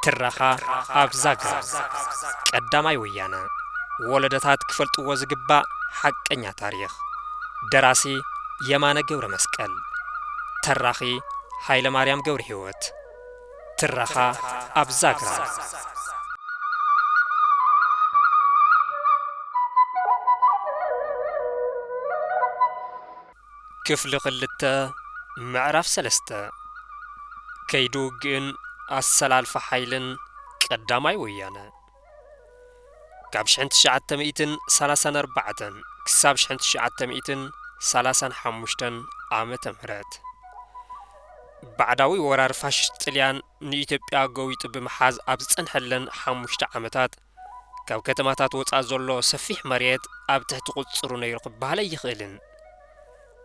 ترخا أبزاغ قداماي ويانا ولدتات كفلطو زغبا حقኛ تاريخ دراسي يمانه ገብረ መስቀል تراخي ኃይለ ማርያም ገብረ ሕይወት ترخا أبزاغ كفل خلته معرف سلسته كيدوغن السلالف حيلن قداماي ويانا كاب شحنت شعات مئتن سلاسان أربعتن كساب شحنت شعات مئتن سلاسان حموشتن عامة مهرات بعداوي ورار فاشت طليان نيتوبيا قويت بمحاز أبزن حلن حموشت عامتات كاب كتماتات وطا زولو سفيح مريت أب تحت قصرو نيرقب بهلا يخيلن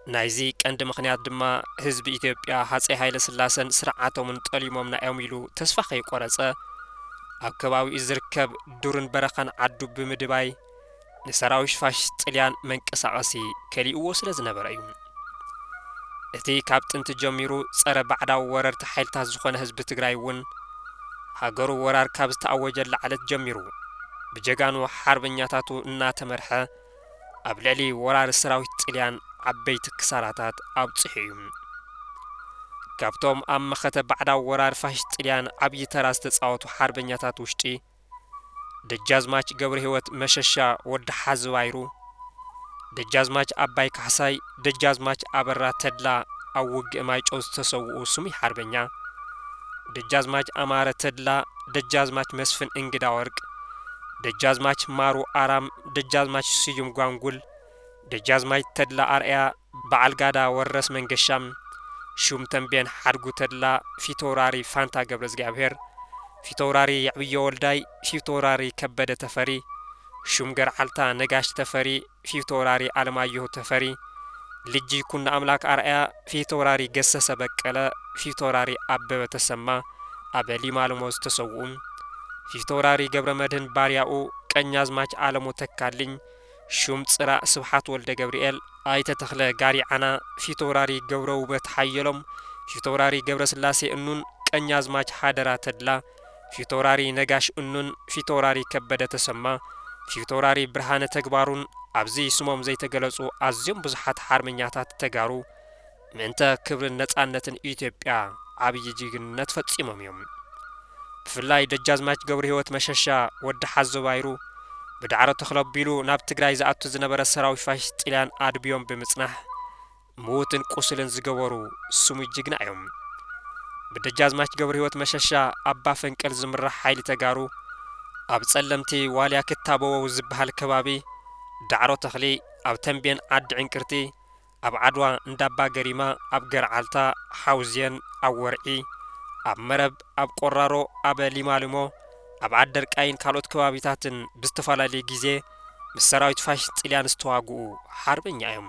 نايزي كاند مخنيات دما حزب إثيوبيا هاصي هايله سلاسن سرعاتهم طليمهم نايوم يلو تسفا خيقرصه أكباوي إزركب دورن برخان عدو بمدباي نسراوش فاش طليان منقساقسي كليو سلاز نبرايو اتي كابتن تجميرو صره بعدا ورر تحيلتا زخونه حزب تግራይ ون هاغرو ورار كابز تاوجل على تجميرو بجغانو حربኛታቱ እና ተመርሐ አብለሊ ወራር ሰራዊት طليان عبيت كساراتات أبصحيهم كابتوم أمخته بعد ورار فاشت طليان عبي تراس تصاوتو حربኛታት ውሽጢ ደጃዝማች ገብረ ሕይወት መሸሻ ወድ ሓዝዋይሩ ደጃዝማች አባይ ካሳይ ደጃዝማች አበራ ተድላ አውግ ማይጮስ ተሰውኡ ስሚ حربኛ ደጃዝማች አማረ ተድላ ደጃዝማች መስፍን እንግዳ ወርቅ ደጃዝማች ማሩ አራም ደጃዝማች ስዩም ጓንጉል ደጃዝማች ተድላ አርያ በአልጋዳ ወረስ መንገሻም ሹም ተንቤን ሐድጉ ተድላ ፊቶራሪ ፋንታ ገብረ እግዚአብሔር ፊቶራሪ ያብየ ወልዳይ ፊቶራሪ ከበደ ተፈሪ ሹም ገርዓልታ ነጋሽ ተፈሪ ፊቶራሪ አለማየሁ ተፈሪ ልጅ ኩና አምላክ አርያ ፊቶራሪ ገሰሰ በቀለ ፊቶራሪ አበበ ተሰማ አበሊ ማልሞስ ተሰውም ፊቶራሪ ገብረ መድህን ባሪያኡ ቀኛዝማች አለሙ ተካልኝ ሹም ጽራ ስብሐት ወልደ ገብርኤል አይተ ተخለ ጋሪ አና ፊቶራሪ ገብረው በተሐየሎም ፊቶራሪ ገብረ ስላሴ እኑን ቀኛዝማች ሐደራ ተድላ ፊቶራሪ ነጋሽ እኑን ፊቶራሪ ከበደ ተሰማ ፊቶራሪ ብርሃነ ተግባሩን አብዚ ስሞም ዘይተገለጹ አዝዮም ብዙሃት ሐርመኛታት ተጋሩ ምንተ ክብር ነጻነትን ኢትዮጵያ አብይ ጅግነት ፈጽሞም ብፍላይ ደጃዝማች ገብረ ሕይወት መሸሻ ወድ ሓዘባይሩ بدعرة تخلبيلو ناب تግራይ زአቱ ዝነበረ ሰራዊት ፋሽስት ጣሊያን አድቢዮም በመጽናህ ሞትን ቁስልን ዝገበሩ ስሙ ጅግና እዮም በደጃዝማች ገብረ ሕይወት መሸሻ አባ ፈንቀል ዝምራሕ ኃይል ተጋሩ አብ ጸለምቲ ዋልያ ክታበው ዝብሃል ከባቢ ዳዕሮ ተኽሊ አብ ተንቤን አድ ዕንቅርቲ አብ ዓድዋ እንዳባ ገሪማ አብ ገርዓልታ ሓውዝየን አብ ወርዒ አብ መረብ አብ ቆራሮ አብ ሊማልሞ አብ አደር ቃይን ካሎት ከባቢታትን በስተፋላሊ ጊዜ መሰራዊት ፋሽስት ጣሊያን ስተዋጉ حربኛ እዮም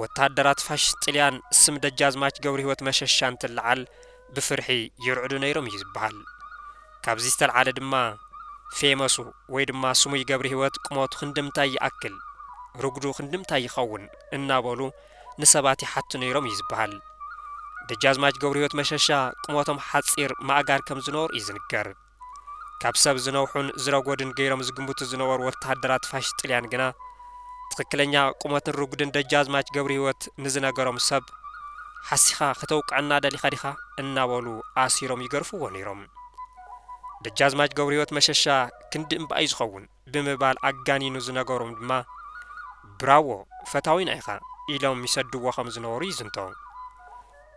ወታደራት ፋሽስት ጣሊያን ስም ደጃዝማች ገብረ ሕይወት መሸሻን ተልዓል بفرحي يرعዱ ነይሮም ይዝባሃል ካብዚ ተልዓለ ድማ ፌመሱ ወይ ድማ ስሙ ገብረ ሕይወት ቁመቱ ክንድምታይ ያክል ርግዱ ክንድምታይ ይኸውን እናበሉ ንሰባት ይሓቱ ነይሮም ይዝባሃል ደጃዝማች ገብረ ሕይወት መሸሻ ቁመቶም ሓጺር ማእጋር ከም ዝኖር ይዝንገር ካብ ሰብ ዝነውሑን ዝረጎድን ገይሮም ዝግምቱ ዝነበሩ ወታደራት ፋሽስት ጣሊያን ግና ትክክለኛ ቁመትን ርጉድን ደጃዝማች ገብረ ሕይወት ንዝነገሮም ሰብ ሓሲኻ ከተውቃና ደሊኻ ዲኻ እናበሉ አሲሮም ይገርፉዎ ነይሮም ደጃዝማች ገብረ ሕይወት መሸሻ ክንድም ባይ ዝኸውን ብምባል አጋኒኑ ዝነገሮም ድማ ብራዎ ፈታዊና ኢኻ ኢሎም ይሰድዎ ከም ዝነበሩ ይዝንቶ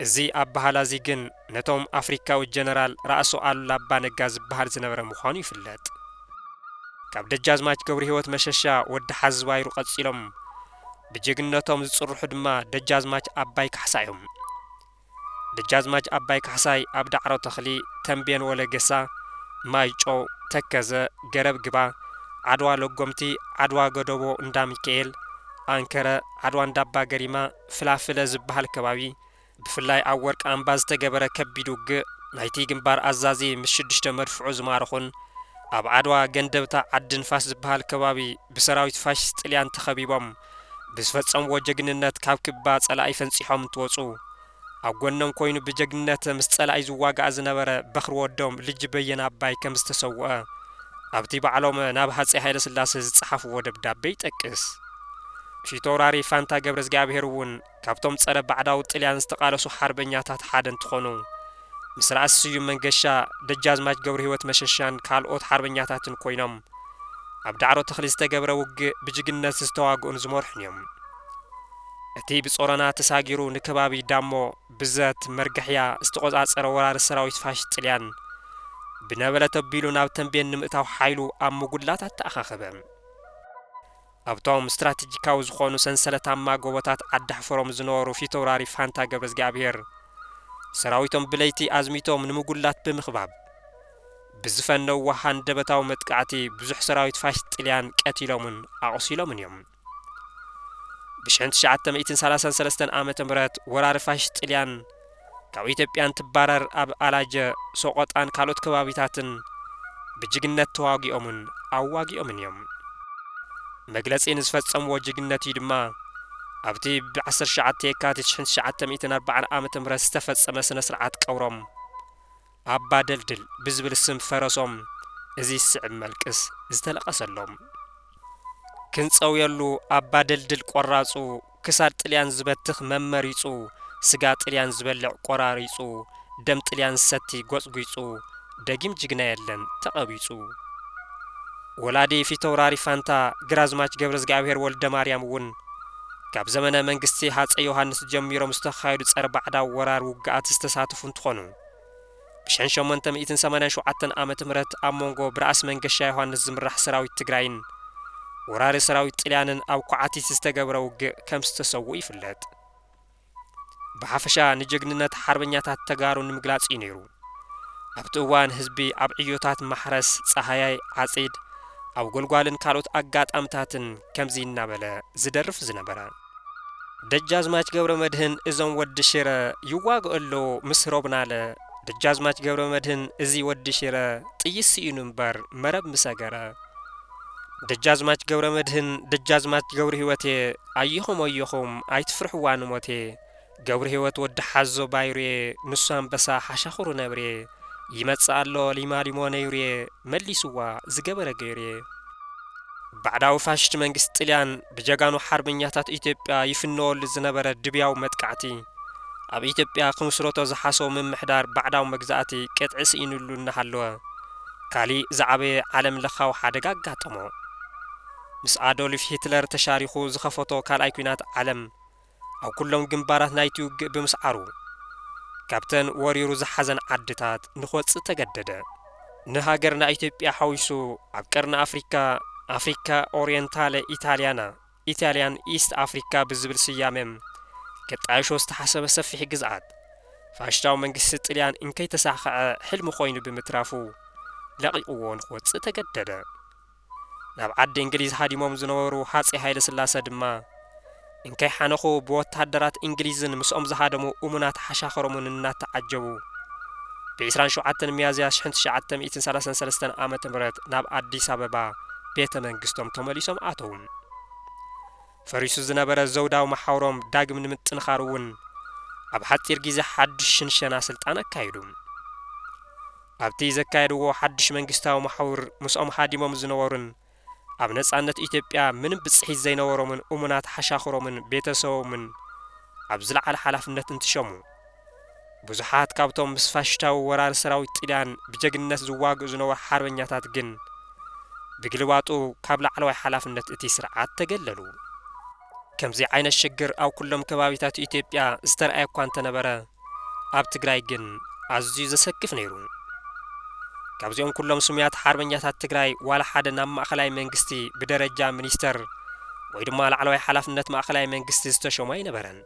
እዚ አባሃላዚ ግን ነቶም አፍሪካዊ ጀነራል ራእሱ አሉላ አባ ነጋ ዝባሃል ዝነበረ ምዃኑ ይፍለጥ ካብ ደጃዝማች ገብረ ሕይወት መሸሻ ወድ ሓዝባይሩ ቀጽሎም በጀግነቶም ዝጽርሑ ድማ ደጃዝማች አባይ ካሕሳዮም ደጃዝማች አባይ ካሕሳይ አብ ዳዕሮ ተኽሊ ተንቤን ወለገሳ ማይጮ ተከዘ ገረብ ግባ ዓድዋ ለጎምቲ ዓድዋ ገደቦ እንዳ ሚካኤል አንከረ ዓድዋ እንዳባ ገሪማ ፍላፍለ ዝባሃል ከባቢ بفلاي أورك أنباز تجبر كبيدوج نايتي جنبار أزازي مش شدشت مرفوع زمارخون أب عدوا جندبتا عدن فاس بهال كبابي بسراويت فاش تليان تخبيبهم بسفت صم وجهن النت كاب كبات على أي فنسيحهم توصو أقولنم كوينو بجنة مستلا أيزو واقع زنبرة بخر ودوم لج بينا باي كمستسوء أبتي بعلوم نابهات سيحيل سلاسة صحف ودبداب بيت أكس في توراري فانتا قبرز قابهرون كابتوم تصرف بعداو تليان استقالسو حربنياتات حادن تخونو مسرع السيوم من قشا دجاز ماج قبر هوت مششان كالقوت حربنياتاتن كوينم أبدعرو تخليستا قبر وق بجقنا تستواقون زمورحنيم أتي بصورنا تساقيرو نكبابي دامو بزات مرقحيا استقوزات سرورار السراويت فاش تليان بنابلة تبيلو ناب تنبين نمئتاو حايلو أم مقولاتات تأخاخبهم أبطوم استراتيجيكاو زخونو سنسلة أما قوتات عدح فروم زنورو في توراري فانتا قبرز قابير سراويتهم بليتي أزميتهم نمقولات بمخباب بزفنو وحان دبتاو متقعتي بزح سراويت فاش تليان كاتيلومن أغسيلومن يوم بشعنت شعات مئتين سلستن آمة مرات ورار فاش تليان كاو إتبيان تبارر أب ألاج سوقات آن كالوت كبابيتاتن بجغنت تواقي أمن أواقي أمن يوم مجلس إن سفت سمو جغنتي دما أبتي بعصر شعات يكاتي شحنت شعات مئتين 4 آمة مرات استفت سمسنا سرعات قورم أبا دلدل بزبل السم فرسوم إزي السعب ملكس ازدلقسلهم كنصو يلو أبا دلدل قراسو كسار تليان زبتخ ممريصو سغا تليان زبلع قراريصو دم تليان ستي غصغيصو دغيم جغنا يلن تقبيصو ولادي في توراري فانتا غرازماچ غبرز غابير ولد ماريام ون كاب زمانه منغستي حاص يوحنس جميرو مستخايد صر بعدا ورار وغات استساتفون تخونو بشان شمنتم إتن سمانان شو عتن آمت مرت أمونغو برأس منغشا يوحنس زمرح سراوي تقراين ورار سراوي تليانن أو قعاتي تستقبرو كم ستسوي فلات بحفشا نجغننت حربنياتات تغارو نمغلاص ينيرو أبتوان حزبي أبعيوتات محرس صحاياي عصيد أو غلغالن كالوت أقات أمتاتن كمزي نابلا زدرف زنبرا دجازماچ ገብረ መድህን እዞም ወዲ ሽረ ይዋግእሎ ምስሮብናለ ደጃዝማች ገብረ መድህን እዚ ወዲ ሽረ ጥይስ ይኑምበር መረብ ምሰገረ ደጃዝማች ገብረ መድህን ደጃዝማች ገብረ ህይወቴ አይኹም አይትፍርሕዋን ሞቴ ገብረ ህይወት ወዲ ሓዞ ባይሬ ንሳን በሳ ሓሻኹሩ ነብሬ ይመጻሎ ሊማሊሞ ነይሬ መሊስዋ ዝገበረ ገይሬ بعداو فاشت منغست طليان بجغانو حربنياتات إثيوبيا يفنول زنبره دبياو متقعتي اب إثيوبيا خمسروتو زحاسو من محدار بعداو مغزاتي قطعس ينلو نحلوا كالي زعبي عالم لخاو حدغا غاطمو مس ادولف هتلر تشاريخو زخفوتو كالاي كوينات عالم او كلهم جنبارات نايتو بمسعرو كابتن وريرو زحزن عدتات نخوص تجدده نهاجرنا إثيوبيا حويسو عبقرنا أفريكا أورينتالي إيطاليان إيست أفريكا بزبل سيامم كتعيشو استحسب سفيح قزعات فاشتاو منقس طليان إنكي تساخع حلم خوينو بمترافو لقيقوون خوص تجدده نابعد إنجليز هادي مومزنورو حاصي هايل سلاسة دما إنكي حانخو بوتهدرات إنجليزن مسؤم زهادمو أمونات حشاخرمون النات تعجبو بإسران شوعاتن ميازيا شحنت شعاتن 133 آمة مرات ناب أديس أبابا بيت منغستم تمليسم آتون فريسو زنبره زوداو محاورم داغم نمتنخارون أب حتير جيزة حدش شنشنا سلطان أكايدون أبتي زكايدو حدش منغستاو محاور مسؤم حادي ممزنورن أب نصانت إثيوبيا من بصحي زينورمن أمونات حشاخرمن بيتسومن أب زلع الحلفنت انتشمو بزحات كابتوم مسفاشتاو ورار سراويت طليان بجغنت زواغ زنور حربنياتات جن بقلواتو كابلا علوي حلافنت اتي سرعات تقللو كمزي عين الشجر او كلهم كبابيتات إثيوبيا استرأي كوانت نبرا اب تقراي جن عزيز سكف نيرو كابزيون كلهم سميات حربنياتات تقراي ولا حدا نام مأخلاي منغستي بدرجة منيستر ويدمال علوي حلافنت مأخلاي منغستي استشوماي نبرن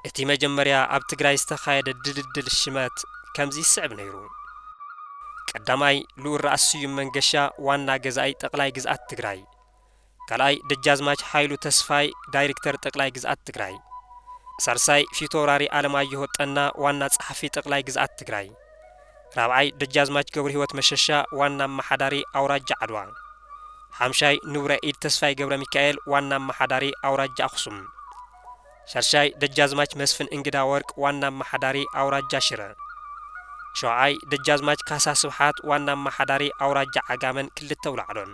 اتي مجمريا اب تقراي استخايد الدلدل الشمات كمزي السعب نيرو قداماي لور راسيو منغشا وانا غزاي تقلاي غزات تግራይ كلاي دجازماچ حيلو تسفاي دايركتور تقلاي غزات تግራይ سارساي فيتوراري علمايو طنا وانا صحفي تقلاي غزات تግራይ رابعاي دجازماچ غبر هيوت مششا وانا محداري اوراج عدوا حمشاي نورا ايد تسفاي غبر ميكائيل وانا محداري اوراج اخصم ሻርሻይ ደጃዝማች መስፍን እንግዳ ወርቅ ዋና ማሐዳሪ አውራጃ ሽረ ሸውዓይ ደጃዝማች ካሳ ስብሓት ዋና ማሐዳሪ አውራጃ ዓጋመን ክልተ ውላዕሎን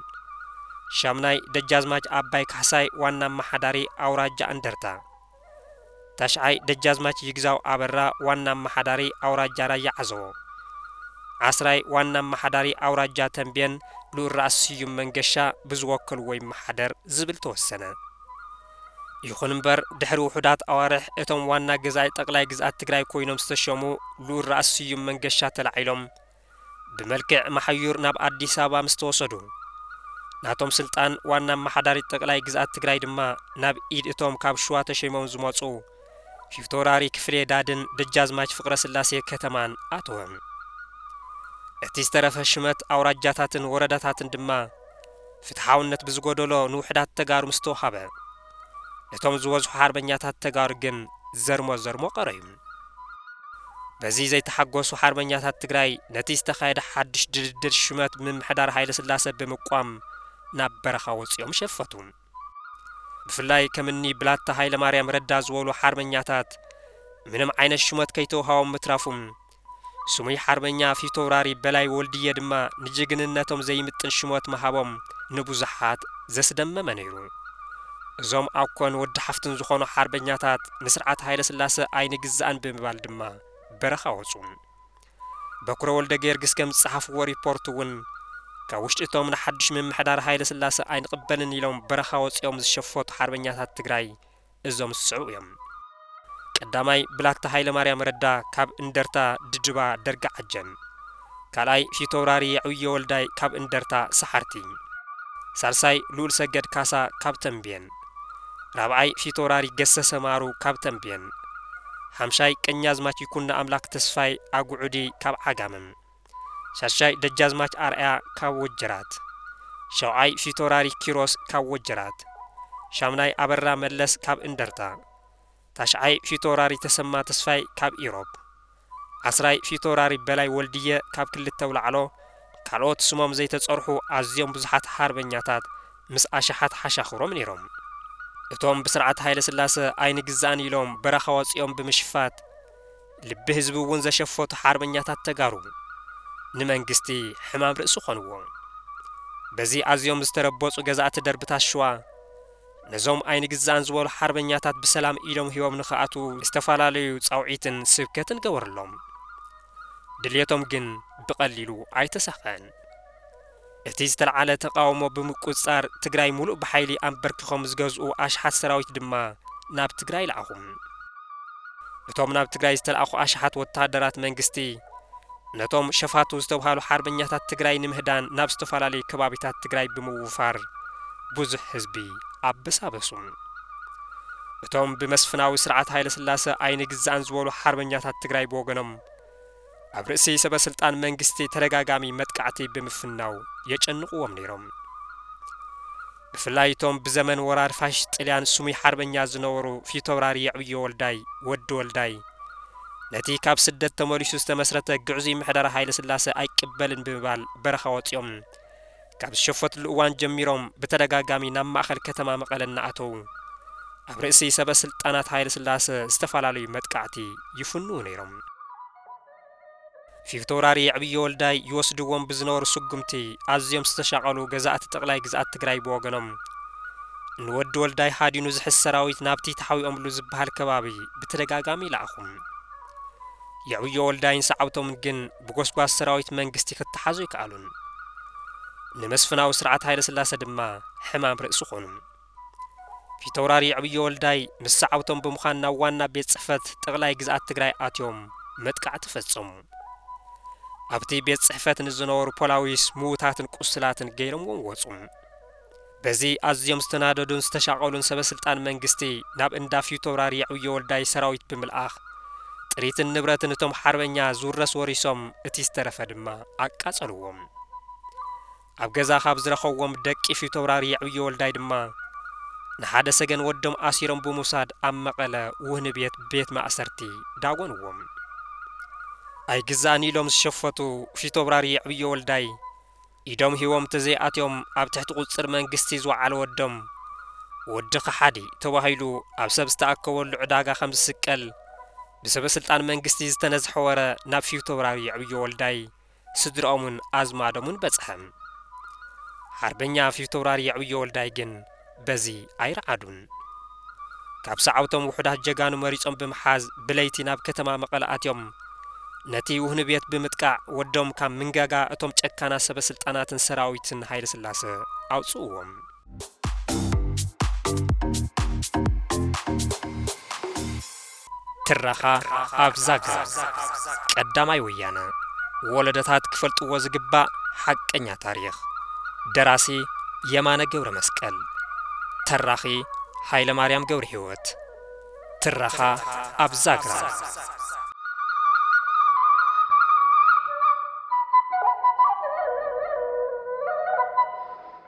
ሻምናይ ደጃዝማች አባይ ካሳይ ዋና ማሐዳሪ አውራጃ እንደርታ ታሽዓይ ደጃዝማች ይግዛው አበራ ዋና ማሐዳሪ አውራጃ ራያ ዓዘቦ ዓስራይ ዋና ማሐዳሪ አውራጃ ተንቤን ሉራስ ስዩም መንገሻ ብዝወክል ወይ ማሐደር ዝብል ተወሰነ ይኹን እምበር ድሕሪ ውሑዳት ኣዋርሕ እቶም ዋና ገዛኢ ጠቅላይ ግዝኣት ትግራይ ኮይኖም ዝተሸሙ ሉራስ ስዩም መንገሻ ተላዒሎም ብመልክዕ መሓዩር ናብ አዲስ አበባ ምስተወሰዱ ናቶም ስልጣን ዋና ማሐዳሪ ጠቅላይ ግዝኣት ትግራይ ድማ ናብ ኢድ እቶም ካብ ሸዋ ተሸይሞም ዝመጹ ፊቶራሪ ክፍሌ ዳድን ደጃዝማች ፍቅረ ስላሴ ከተማን ኣተወም እቲ ዝተረፈ ሽመት አውራጃታትን ወረዳታትን ድማ ፍትሓውነት ብዝጎደሎ ንውሕዳት ተጋሩ ምስተወሃበ እቶም ዝወዝሑ ሓርበኛታት ተጋሩ ግን ዘርሞ ቀረዩ በዚ ዘይተሓጎሱ ሓርበኛታት ትግራይ ነቲ ዝተኻየደ ሓድሽ ድልድል ሽመት ምምሕዳር ሃይለ ስላሴ ብምቋም ናብ በረኻ ወፂኦም ሸፈቱ ብፍላይ ከምኒ ብላታ ሃይለ ማርያም ረዳ ዝበሉ ሓርበኛታት ምንም ዓይነት ሽመት ከይተውሃቦም ምትራፉም ሱሙይ ሓርበኛ ፊቶራሪ በላይ ወልድየ ድማ ንጅግንነቶም ዘይምጥን ሽመት መሃቦም ንብዙሓት ዘስደመመ ነይሩ እዞም ኣኮን ወዲ ሓፍትን ዝኾኑ ሓርበኛታት ንስርዓት ሃይለ ስላሴ ኣይንግዛእን ብምባል ድማ በረኻ ወፁ በኩረ ወልደ ጊዮርጊስ ከም ዝፀሓፍዎ ሪፖርት እውን ካብ ውሽጢ እቶም ንሓድሽ ምምሕዳር ሃይለ ስላሴ ኣይንቕበልን ኢሎም በረኻ ወፂኦም ዝሸፈቱ ሓርበኛታት ትግራይ እዞም ዝስዑ እዮም ቀዳማይ ብላታ ሃይለ ማርያም ረዳ ካብ እንደርታ ድድባ ደርጋ ዓጀን ካልኣይ ፊቶራሪ ዕውየ ወልዳይ ካብ እንደርታ ሰሓርቲ ሳልሳይ ሉል ሰገድ ካሳ ካብ ተንቤን ራብዓይ ፊቶራሪ ገሰሰ ማሩ ካብ ተንቤን ሓምሻይ ቀኛዝማች ይኩና ኣምላክ ተስፋይ ኣጉዑዲ ካብ ዓጋመን ሻሻይ ደጃዝማች አርአያ ካብ ወጀራት ሸውዓይ ፊቶራሪ ኪሮስ ካብ ወጀራት ሻምናይ አበራ መለስ ካብ እንደርታ ታሽዓይ ፊቶራሪ ተሰማ ተስፋይ ካብ ኢሮብ ዓስራይ ፊቶራሪ በላይ ወልድየ ካብ ክልተ ውላዕሎ ካልኦት ስሞም ዘይተጸርሑ ኣዝዮም ብዙሓት ሓርበኛታት ምስ ኣሽሓት ሓሻኽሮም ነይሮም እቶም ብስርዓት ሃይለ ስላሴ ኣይንግዛእን ኢሎም በረኻ ወፂኦም ብምሽፋት ልቢ ህዝቢ እውን ዘሸፈቱ ሓርበኛታት ተጋሩ ንመንግስቲ ሕማም ርእሱ ኾንዎ በዚ ኣዝዮም ዝተረበጹ ገዛእቲ ደርብታት ሸዋ ነዞም ኣይንግዛእን ዝበሉ ሓርበኛታት ብሰላም ኢሎም ሂቦም ንኽኣቱ ዝተፈላለዩ ጻውዒትን ስብከትን ገበረሎም ድልየቶም ግን ብቐሊሉ ኣይተሳኽዐን እቲ ዝተለዓለ ተቃውሞ ብምቁጻር ትግራይ ሙሉእ ብሓይሊ ኣንበርኪኾም ዝገዝኡ ኣሽሓት ሰራዊት ድማ ናብ ትግራይ ለኣኹም እቶም ናብ ትግራይ ዝተለኣኹ ኣሽሓት ወታደራት መንግስቲ ነቶም ሸፋቱ ዝተባሃሉ ሓርበኛታት ትግራይ ንምህዳን ናብ ዝተፈላለዩ ከባቢታት ትግራይ ብምውፋር ብዙሕ ህዝቢ ኣበሳበሱ እቶም ብመስፍናዊ ስርዓት ሃይለ ስላሴ ኣይንግዛእን ዝበሉ ሓርበኛታት ትግራይ ብወገኖም ኣብ ርእሲ ሰበስልጣን መንግስቲ ተደጋጋሚ መጥቃዕቲ ብምፍናው የጨንቁዎም ነይሮም ብፍላይ እቶም ብዘመን ወራር ፋሽስት ጣልያን ሱሙይ ሓርበኛ ዝነበሩ ፊቶራሪ ዕውየ ወልዳይ ወዲ ወልዳይ ነቲ ካብ ስደት ተመሊሱ ዝተመስረተ ግዕዙ ምሕደራ ሃይለ ስላሴ ኣይቅበልን ብምባል በረኻ ወፂኦም ካብ ዝሸፈትሉ እዋን ጀሚሮም ብተደጋጋሚ ናብ ማእኸል ከተማ መቐለ እናኣተው ኣብ ርእሲ ሰበስልጣናት ሃይለ ስላሴ ዝተፈላለዩ መጥቃዕቲ ይፍንው ነይሮም ፊቶራሪ ዕብየ ወልዳይ ይወስድዎም ብዝነበሩ ስጉምቲ ኣዝዮም ዝተሻቐሉ ገዛእቲ ጠቅላይ ግዝኣት ትግራይ ብወገኖም ንወዲ ወልዳይ ሃዲኑ ዝሕዝ ሰራዊት ናብቲ ተሓዊኦምሉ ዝበሃል ከባቢ ብተደጋጋሚ ይለኣኹም የዕብየ ወልዳይን ሰዓብቶም ግን ብጎስጓስ ሰራዊት መንግስቲ ክትሓዙ ይከኣሉን ንመስፍናዊ ስርዓት ሃይለ ስላሴ ድማ ሕማም ርእሱ ኾኑ ፊቶራሪ ዕብየ ወልዳይ ምስ ሰዓብቶም ብምዃን ናብ ዋና ቤት ጽሕፈት ጠቅላይ ግዝኣት ትግራይ ኣትዮም መጥቃዕቲ ፈጸሙ ኣብቲ ቤት ጽሕፈት ንዝነበሩ ፖላዊስ ምዉታትን ቁስላትን ገይሮምዎም ወፁ በዚ ኣዝዮም ዝተናደዱን ዝተሻቐሉን ሰበስልጣን መንግስቲ ናብ እንዳ ፊቶራሪ ዕብየ ወልዳይ ሰራዊት ብምልኣኽ ጥሪትን ንብረትን እቶም ሓርበኛ ዝውረስ ወሪሶም እቲ ዝተረፈ ድማ ኣቃጸልዎም ኣብ ገዛ ካብ ዝረኸብዎም ደቂ ፊቶራሪ ዕብየ ወልዳይ ድማ ንሓደ ሰገን ወዶም ኣሲሮም ብምውሳድ ኣብ መቐለ ውህኒ ቤት ማእሰርቲ ዳጎንዎም ኣይግዛእን ኢሎም ዝሸፈቱ ፊቶራሪ ዕብየ ወልዳይ ኢዶም ሂቦም ተዘይኣትዮም ኣብ ትሕቲ ቁፅር መንግስቲ ዝወዓለ ወዶም ወድኻ ሓዲ ተባሂሉ ኣብ ሰብ ዝተኣከበሉ ዕዳጋ ከም ዝስቀል ብሰበ ስልጣን መንግስቲ ዝተነዝሐ ወረ ናብ ፊውተውራሪ ዕብዮ ወልዳይ ስድሮኦምን ኣዝማዶምን በጽሐም ሓርበኛ ፊውተውራሪ ዕብዮ ወልዳይ ግን በዚ ኣይረዓዱን ካብ ሰዓውቶም ውሕዳት ጀጋኑ መሪጾም ብምሓዝ ብለይቲ ናብ ከተማ መቐለ ኣትዮም ነቲ ውህን ቤት ብምጥቃዕ ወዶም ካብ ምንጋጋ እቶም ጨካና ሰበ ስልጣናትን ሰራዊትን ሃይለ ስላሰ ኣውጽኡዎም ትራኻ ኣብ ዛግራ ቀዳማይ ወያነ ወለደታት ክፈልጥዎ ዝግባእ ሓቀኛ ታሪኽ ደራሲ የማነ ገብረ መስቀል ተራኺ ሃይለ ማርያም ገብረ ሕይወት ትራኻ ኣብ ዛግራ